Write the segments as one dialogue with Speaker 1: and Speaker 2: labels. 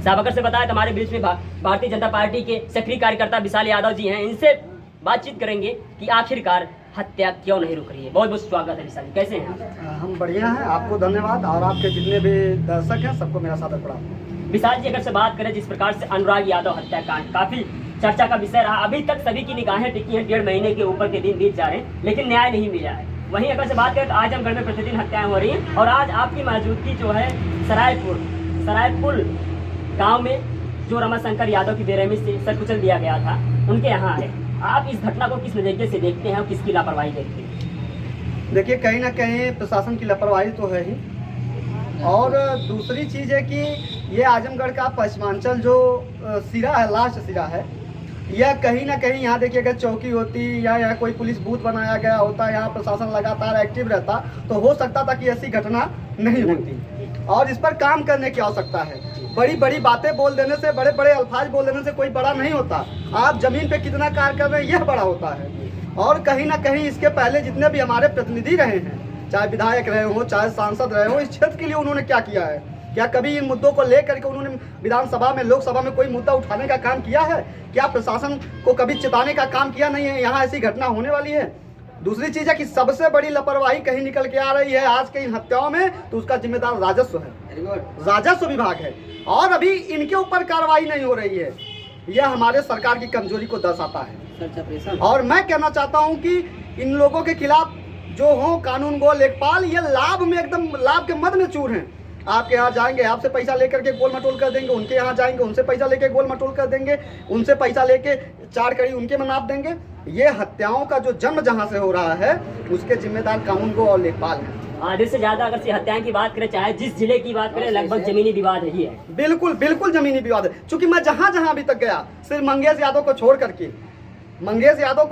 Speaker 1: साहब अगर से बताया हमारे बीच में भारतीय जनता पार्टी के सक्रिय कार्यकर्ता विशाल यादव जी हैं, इनसे बातचीत करेंगे कि आखिरकार हत्या क्यों नहीं रुक रही है। बहुत बहुत स्वागत है विशाल जी, कैसे हैं आप?
Speaker 2: हम बढ़िया हैं, आपको धन्यवाद और आपके जितने भी दर्शक हैं सबको मेरा सादर प्रणाम।
Speaker 1: विशाल जी अगर से बात करें जिस प्रकार से अनुराग यादव हत्याकांड काफी चर्चा का विषय रहा, अभी तक सभी की निगाहें टिकी हैं, 1.5 महीने के ऊपर के दिन बीत जा रहे हैं लेकिन न्याय नहीं मिला है। वहीं अगर से बात करें तो आजमगढ़ में प्रतिदिन हत्याएं हो रही हैं और आज आपकी मौजूदगी जो है सरायपुर गांव में जो रमाशंकर यादव की बेरहमी से सर कुचल दिया गया था उनके यहाँ है। आप इस घटना को किस नजरिए से देखते हैं और किसकी लापरवाही देखते हैं?
Speaker 2: देखिए, कहीं ना कहीं प्रशासन की लापरवाही तो है ही, और दूसरी चीज़ है कि ये आजमगढ़ का पश्चिमांचल जो सिरा है, लास्ट सिरा है, यह कहीं ना कहीं यहाँ देखिए अगर चौकी होती या यहाँ कोई पुलिस बूथ बनाया गया होता, यहाँ प्रशासन लगातार एक्टिव रहता तो हो सकता था कि ऐसी घटना नहीं होती। और इस पर काम करने की आवश्यकता है। बड़ी बड़ी बातें बोल देने से, बड़े बड़े अल्फाज बोल देने से कोई बड़ा नहीं होता। आप जमीन पे कितना कार्य कर रहे हैं यह बड़ा होता है। और कहीं ना कहीं इसके पहले जितने भी हमारे प्रतिनिधि रहे हैं, चाहे विधायक रहे हो चाहे सांसद रहे हो, इस क्षेत्र के लिए उन्होंने क्या किया है? क्या कभी इन मुद्दों को लेकर के उन्होंने विधानसभा में, लोकसभा में कोई मुद्दा उठाने का काम किया है? क्या प्रशासन को कभी चेताने का काम किया नहीं है यहाँ ऐसी घटना होने वाली है? दूसरी चीज है कि सबसे बड़ी लापरवाही कहीं निकल के आ रही है आज के इन हत्याओं में, तो उसका जिम्मेदार राजस्व है, राजस्व विभाग है। और अभी इनके ऊपर कार्रवाई नहीं हो रही है, यह हमारे सरकार की कमजोरी को दर्शाता है। और मैं कहना चाहता हूं कि इन लोगों के खिलाफ जो हो कानून गो लेखपाल, ये लाभ में एकदम लाभ के मद में चूर हैं। आपके यहाँ जाएंगे, आपसे पैसा लेकर के गोल मटोल कर देंगे, उनके यहाँ जाएंगे, उनसे पैसा लेके गोल मटोल कर देंगे, उनसे पैसा लेके 4 कड़ी उनके में नाप देंगे। ये हत्याओं का जो जन्म जहाँ से हो रहा है उसके जिम्मेदार कानून गो और लेखपाल हैं।
Speaker 1: आधे से ज्यादा अगर से हत्याएं की बात करें, चाहे जिस जिले की बात करें, लगभग जमीनी विवाद ही है।
Speaker 2: बिल्कुल बिल्कुल जमीनी विवाद है। चूंकि मैं जहाँ जहाँ अभी तक गया, सिर्फ मंगेश यादव को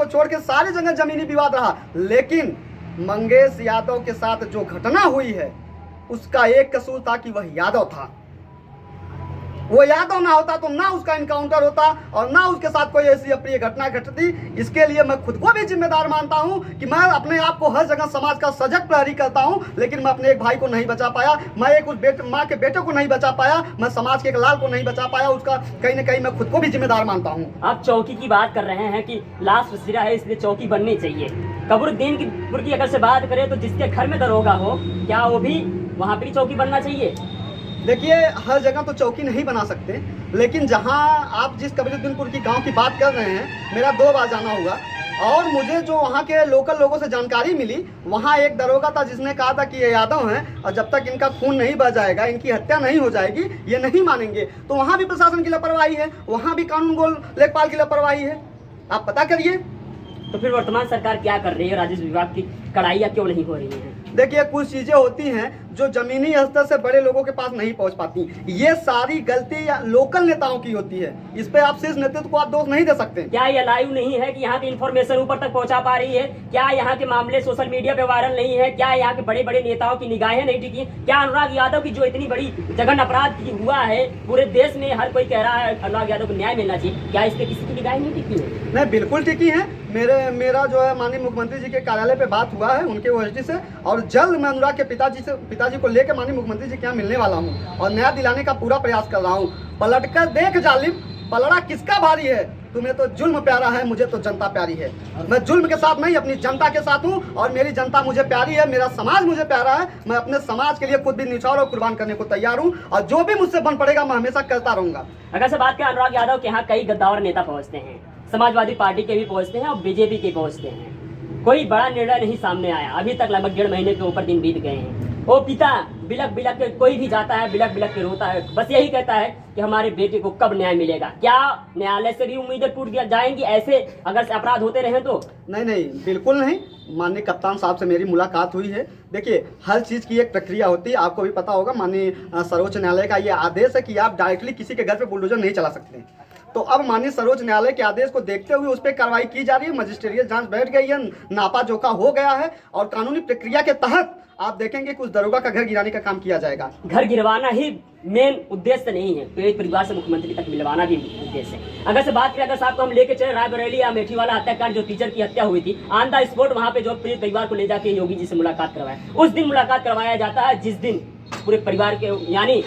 Speaker 2: छोड़ के सारी जगह जमीनी विवाद रहा। लेकिन मंगेश यादव के साथ जो घटना हुई है उसका एक कसूर था कि वह यादव था। वो यादव ना होता तो ना उसका इनकाउंटर होता और ना उसके साथ कोई ऐसी अप्रिय घटना घटती। इसके लिए मैं खुद को भी जिम्मेदार मानता हूं कि मैं अपने आप को हर जगह समाज का सजग प्रहरी करता हूं, लेकिन मैं अपने एक भाई को नहीं बचा पाया, मैं एक उस माँ के बेटे को नहीं बचा पाया, मैं समाज के एक लाल को नहीं बचा पाया। उसका कहीं ना कहीं मैं खुद को भी जिम्मेदार मानता हूँ।
Speaker 1: आप चौकी की बात कर रहे हैं कि लास्ट सिरा है इसलिए चौकी बननी चाहिए। कबरुद्दीनपुर की अगर से बात करें तो जिसके घर में दरोगा हो, क्या वो भी वहाँ पर चौकी बनना चाहिए?
Speaker 2: देखिए, हर जगह तो चौकी नहीं बना सकते, लेकिन जहां आप जिस कबीरुद्दीनपुर की गांव की बात कर रहे हैं, मेरा 2 बार जाना हुआ और मुझे जो वहां के लोकल लोगों से जानकारी मिली, वहां एक दरोगा था जिसने कहा था कि ये यादव हैं और जब तक इनका खून नहीं बह जाएगा, इनकी हत्या नहीं हो जाएगी, ये नहीं मानेंगे। तो वहां भी प्रशासन की लापरवाही है, वहां भी कानून गो लेखपाल की लापरवाही है। आप पता करिए।
Speaker 1: तो फिर वर्तमान सरकार क्या कर रही है? राजस्व विभाग की कड़ाइयाँ क्यों नहीं हो रही है?
Speaker 2: देखिए, कुछ चीजें होती हैं जो जमीनी स्तर से बड़े लोगों के पास नहीं पहुंच पाती। ये सारी गलती या लोकल नेताओं की होती है। इस पे आप शीर्ष नेतृत्व को आप दोष नहीं दे सकते।
Speaker 1: क्या ये लाइव नहीं है कि यहाँ की इन्फॉर्मेशन ऊपर तक पहुँचा पा रही है? क्या यहाँ के मामले सोशल मीडिया पे वायरल नहीं है? क्या यहाँ के बड़े बड़े नेताओं की निगाहें नहीं टिकी? क्या अनुराग यादव की जो इतनी बड़ी जघन्य अपराध हुआ है पूरे देश में, हर कोई कह रहा है अनुराग यादव को न्याय मिलना चाहिए, क्या इस पे किसी की निगाहें नहीं टिकी है?
Speaker 2: नहीं, बिल्कुल टिकी है। मेरा जो है माननीय मुख्यमंत्री जी के कार्यालय पे बात हुआ है उनके ओएसडी से, और जल्द मैं अनुराग के पिताजी को लेकर माननीय मुख्यमंत्री जी के यहाँ मिलने वाला हूँ और न्याय दिलाने का पूरा प्रयास कर रहा हूँ। पलटकर देख जालिम, पलड़ा किसका भारी है? तुम्हें तो जुल्म प्यारा है, मुझे तो जनता प्यारी है। मैं जुल्म के साथ नहीं, अपनी जनता के साथ हूँ और मेरी जनता मुझे प्यारी है, मेरा समाज मुझे प्यारा है। मैं अपने समाज के लिए खुद भी निछावर और कुर्बान करने को तैयार हूँ और जो भी मुझसे बन पड़ेगा मैं हमेशा करता रहूंगा।
Speaker 1: अगर से बात करें, अनुराग यादव के यहाँ कई गद्दावर नेता पहुँचते हैं, समाजवादी पार्टी के भी पहुँचते हैं और बीजेपी के पहुँचते हैं। कोई बड़ा निर्णय नहीं सामने आया। अभी तक लगभग 1.5 महीने के ऊपर दिन बीत गए हैं। वो पिता बिलक बिलक के, कोई भी जाता है बिलक बिलक के रोता है, बस यही कहता है कि हमारे बेटे को कब न्याय मिलेगा। क्या न्यायालय से भी उम्मीदें टूट जाएंगी ऐसे अगर से अपराध होते रहे तो?
Speaker 2: नहीं, बिल्कुल नहीं। माननीय कप्तान साहब से मेरी मुलाकात हुई है। देखिए, हर चीज़ की एक प्रक्रिया होती है, आपको भी पता होगा। माननीय सर्वोच्च न्यायालय का ये आदेश है कि आप डायरेक्टली किसी के घर पे बुलडोजर नहीं चला सकते। तो अब माननीय सर्वोच्च न्यायालय के आदेश को देखते हुए उस पर कार्रवाई की जा रही है। मजिस्ट्रियल जांच बैठ गई है, नापा जोखा हो गया है और कानूनी प्रक्रिया के तहत आप देखेंगे कुछ दरोगा का घर गिराने का काम किया जाएगा।
Speaker 1: घर गिरवाना ही मेन उद्देश्य नहीं है, पीड़ित परिवार से मुख्यमंत्री तक मिलवाना भी उद्देश्य है। अगर से बात करें, अगर साहब को हम लेके चले रायबरेली या अमेठी वाला हत्याकांड, जो टीचर की हत्या हुई थी, ऑन द स्पॉट वहाँ पे जो पीड़ित परिवार को ले जाके योगी जी से मुलाकात करवाया, उस दिन मुलाकात करवाया जाता है जिस दिन पूरे परिवार के, यानी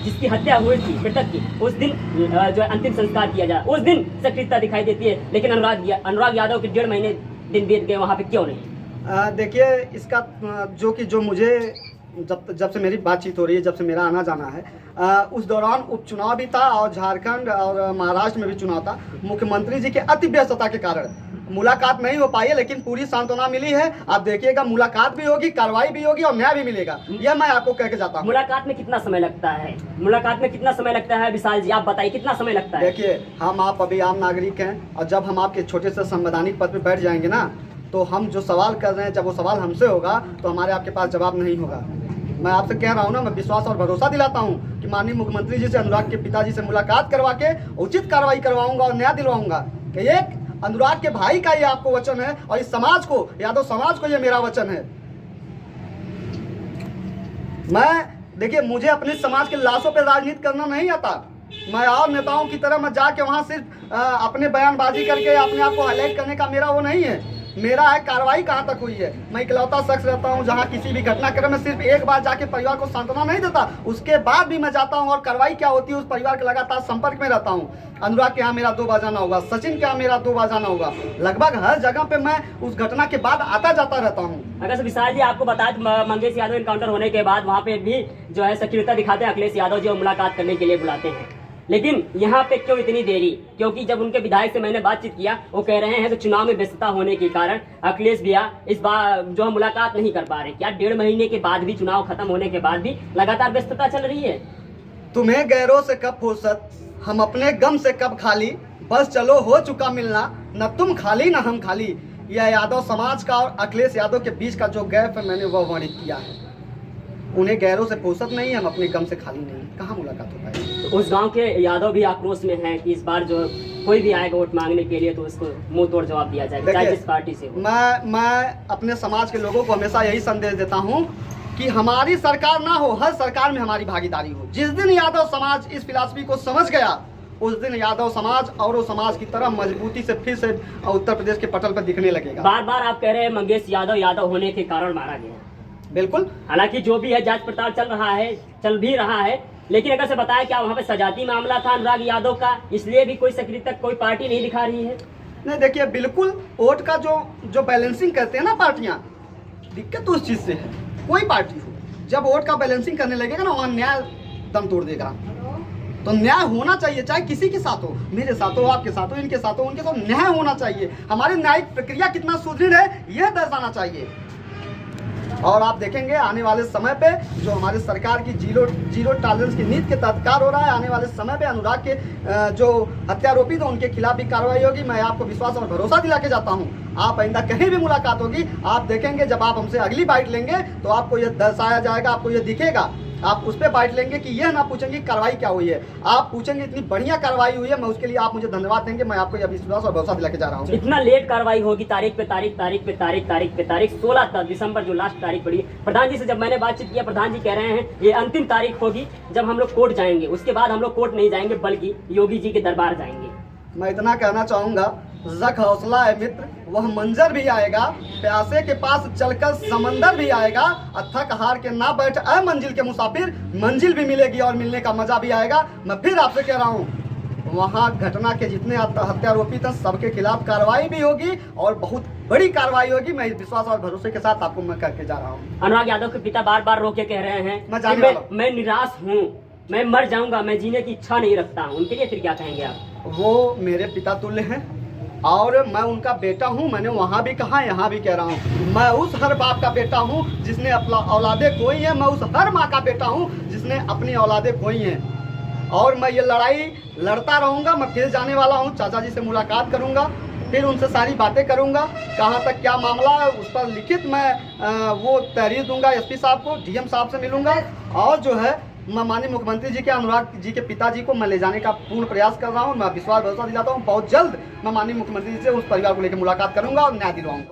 Speaker 1: जिसकी हत्या हुई थी मृतक की, उस दिन जो है अंतिम संस्कार किया जाए, उस दिन सक्रियता दिखाई देती है, लेकिन अनुराग यादव के 1.5 महीने दिन बीत गए, वहाँ पे क्यों नहीं?
Speaker 2: देखिए, इसका जो मुझे जब से मेरी बातचीत हो रही है, जब से मेरा आना जाना है, उस दौरान उपचुनाव भी था और झारखंड और महाराष्ट्र में भी चुनाव था। मुख्यमंत्री जी के अति व्यस्तता के कारण मुलाकात नहीं हो पाई है, लेकिन पूरी सांत्वना मिली है। आप देखिएगा, मुलाकात भी होगी, कार्रवाई भी होगी और न्याय भी मिलेगा, यह मैं आपको कह के जाता हूँ।
Speaker 1: मुलाकात में कितना समय लगता है? मुलाकात में कितना समय लगता है विशाल जी, आप बताइए कितना समय लगता है?
Speaker 2: देखिए, हम आप अभी आम नागरिक हैं, और जब हम आपके छोटे से संवैधानिक पद पर बैठ जाएंगे ना, तो हम जो सवाल कर रहे हैं, जब वो सवाल हमसे होगा तो हमारे आपके पास जवाब नहीं होगा। मैं आपसे कह रहा हूँ ना, मैं विश्वास और भरोसा दिलाता हूँ कि माननीय मुख्यमंत्री जी से, अनुराग के पिताजी से मुलाकात करवा के उचित कार्रवाई करवाऊंगा और न्याय दिलवाऊंगा। कि एक अनुराग के भाई का ये आपको वचन है, और इस समाज को, यादव समाज को, ये मेरा वचन है। देखिए, मुझे अपने समाज के लाशों पे राजनीति करना नहीं आता। मैं और नेताओं की तरह मैं जाके वहाँ सिर्फ अपने बयानबाजी करके अपने आप को हाईलाइट करने का मेरा वो नहीं है। मेरा है कार्रवाई कहाँ तक हुई है। मैं इकलौता शख्स रहता हूँ जहाँ किसी भी घटनाक्रम में सिर्फ एक बार जाके परिवार को सांत्वना नहीं देता, उसके बाद भी मैं जाता हूँ और कार्रवाई क्या होती है उस परिवार के लगातार संपर्क में रहता हूँ। अनुराग के यहाँ मेरा 2 बार जाना होगा, सचिन के यहाँ मेरा 2 बार जाना होगा, लगभग हर जगह पे मैं उस घटना के बाद आता जाता रहता हूँ।
Speaker 1: अगर विशाल जी आपको बता दें, मंगेश यादव एनकाउंटर होने के बाद वहाँ पे भी जो है सक्रियता दिखाते हैं, अखिलेश यादव जी मुलाकात करने के लिए बुलाते हैं, लेकिन यहाँ पे क्यों इतनी देरी? क्योंकि जब उनके विधायक से मैंने बातचीत किया, वो कह रहे हैं कि चुनाव में व्यस्तता होने के कारण अखिलेश भैया इस बार जो है मुलाकात नहीं कर पा रहे। क्या 1.5 महीने के बाद भी, चुनाव खत्म होने के बाद भी लगातार व्यस्तता चल रही है?
Speaker 2: तुम्हें गैरों से कब फुर्सत, हम अपने गम से कब खाली, बस चलो हो चुका मिलना, न तुम खाली न हम खाली। यह यादव समाज का और अखिलेश यादव के बीच का जो गैप है, मैंने वह वर्णित किया है। उन्हें गैरों से फुर्सत नहीं है, हम अपने गम से खाली नहीं। कहाँ मुलाकात हो पाएगी?
Speaker 1: तो उस गांव के यादव भी आक्रोश में हैं कि इस बार जो कोई भी आएगा वोट मांगने के लिए तो उसको मुंह तोड़ जवाब दिया जाएगा, चाहे जिस पार्टी से हो।
Speaker 2: मैं अपने समाज के लोगों को हमेशा यही संदेश देता हूँ कि हमारी सरकार ना हो, हर सरकार में हमारी भागीदारी हो। जिस दिन यादव समाज इस फिलॉसफी को समझ गया, उस दिन यादव समाज और समाज की तरह मजबूती से फिर से उत्तर प्रदेश के पटल पर दिखने लगेगा।
Speaker 1: बार बार आप कह रहे हैं मंगेश यादव होने के कारण मारा गया।
Speaker 2: बिल्कुल,
Speaker 1: हालांकि जो भी है जांच पड़ताल चल भी रहा है, लेकिन अगर से बताया क्या वहाँ पे सजाती मामला था अनुराग यादव का, इसलिए भी कोई सक्रियता कोई पार्टी नहीं दिखा रही है?
Speaker 2: नहीं, देखिए, बिल्कुल वोट का जो बैलेंसिंग करते हैं ना पार्टियां, दिक्कत उस चीज से है। कोई पार्टी हो, जब वोट का बैलेंसिंग करने लगेगा ना, वहाँ न्याय दम तोड़ देगा। तो न्याय होना चाहिए, चाहे किसी के साथ हो, मेरे साथ हो, आपके साथ हो, इनके साथ हो, उनके साथ, न्याय होना चाहिए। हमारी न्यायिक प्रक्रिया कितना सुदृढ़ है, यह दर्शाना चाहिए। और आप देखेंगे आने वाले समय पे जो हमारे सरकार की जीरो टॉलरेंस की नीति के तहत कार्य हो रहा है, आने वाले समय पे अनुराग के जो हत्यारोपी थे उनके खिलाफ भी कार्रवाई होगी। मैं आपको विश्वास और भरोसा दिला के जाता हूँ, आप आइंदा कहीं भी मुलाकात होगी, आप देखेंगे जब आप हमसे अगली बाइट लेंगे तो आपको यह दर्शाया जाएगा, आपको यह दिखेगा। आप उस पर बाइट लेंगे कि यह ना पूछेंगे कार्रवाई क्या हुई है, आप पूछेंगे इतनी बढ़िया कार्रवाई हुई है। मैं उसके लिए आप मुझे धन्यवाद देंगे। मैं आपको यह विश्वास और भरोसा दिला के जा रहा हूँ।
Speaker 1: इतना लेट कार्रवाई होगी, तारीख पे तारीख 16 दिसंबर जो लास्ट तारीख पड़ी। प्रधान जी से जब मैंने बातचीत किया, प्रधान जी कह रहे हैं ये अंतिम तारीख होगी जब हम लोग कोर्ट जाएंगे। उसके बाद हम लोग कोर्ट नहीं जाएंगे बल्कि योगी जी के दरबार जाएंगे।
Speaker 2: मैं इतना कहना चाहूँगा, रख हौसला है मित्र, वह मंजर भी आएगा, प्यासे के पास चलकर समंदर भी आएगा, अथक हार के ना बैठ ऐ मंजिल के मुसाफिर, मंजिल भी मिलेगी और मिलने का मजा भी आएगा। मैं फिर आपसे कह रहा हूँ, वहाँ घटना के जितने हत्यारोपी थे सबके खिलाफ कार्रवाई भी होगी और बहुत बड़ी कार्रवाई होगी। मैं इस विश्वास और भरोसे के साथ आपको मैं करके जा रहा हूँ।
Speaker 1: अनुराग यादव के पिता बार बार रोके कह रहे हैं मैं निराश हूँ, मैं मर जाऊंगा, मैं जीने की इच्छा नहीं रखता हूँ। उनके लिए फिर क्या कहेंगे आप?
Speaker 2: वो मेरे पिता तुल्य हैं और मैं उनका बेटा हूं। मैंने वहां भी कहा, यहाँ भी कह रहा हूं, मैं उस हर बाप का बेटा हूं जिसने अपना औलादे खोई हैं। मैं उस हर माँ का बेटा हूं जिसने अपनी औलादे खोई हैं और मैं ये लड़ाई लड़ता रहूंगा। मैं फिर जाने वाला हूं, चाचा जी से मुलाकात करूंगा, फिर उनसे सारी बातें करूंगा, कहाँ तक क्या मामला है उस पर लिखित मैं वो तहरीर दूंगा एसपी साहब को, डीएम साहब से मिलूंगा और जो है मैं माननीय मुख्यमंत्री जी के, अनुराग जी के पिताजी को मैं ले जाने का पूर्ण प्रयास कर रहा हूं। मैं विश्वास भरोसा दिलाता हूं बहुत जल्द मैं माननीय मुख्यमंत्री जी से उस परिवार को लेकर मुलाकात करूंगा और न्याय दिलवाऊंगा।